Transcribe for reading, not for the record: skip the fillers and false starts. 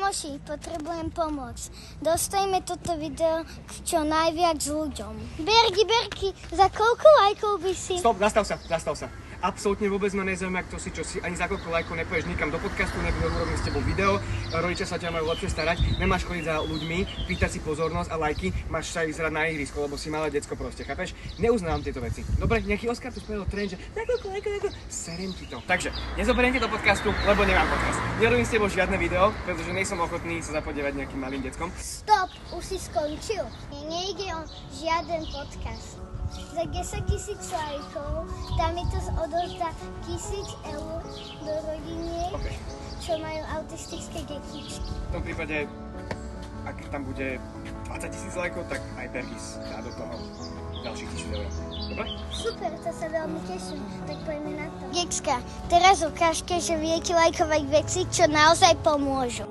Kamoši, potrebujem pomoc. Dostajme toto video k čo najviac ľuďom. Berky, za koľko lajkov by si... Stop, zastav sa. Absolútne vôbec ma nezaujíma, kto si, čo si, ani za koľko lajkov nepoješ nikam do podcastu, nebudem urobiť s tebou video, rodičia sa ťa majú lepšie starať, nemáš chodiť za ľuďmi, pýtať si pozornosť a lajky, máš sa ísť hrať na ihrisko, lebo si malé decko proste, chápeš? Neuznávam tieto veci. Dobre, nejaký Oskar tu spravil trend, že za koľko lajkov, serem ti to. Takže, nezoberiem ti do podcastu, lebo nemám podcast. Nerobím s tebou žiadne video, pretože nejsem ochotný sa zapodievať nejakým malým deckom. Stop, už si skončil. Nejde o žiaden podcast. Za 10 000 lajkov tam mi to odovzdá 1000 eur do rodiniek, čo majú autistické detičky. V tom prípade, ak tam bude 20 000 lajkov, tak aj Bergis dá do toho ďalších 1000 eur. Dobre? Super, to sa veľmi teším, tak poďme na to. Gekska, teraz ukážte, že viete lajkovať veci, čo naozaj pomôžu.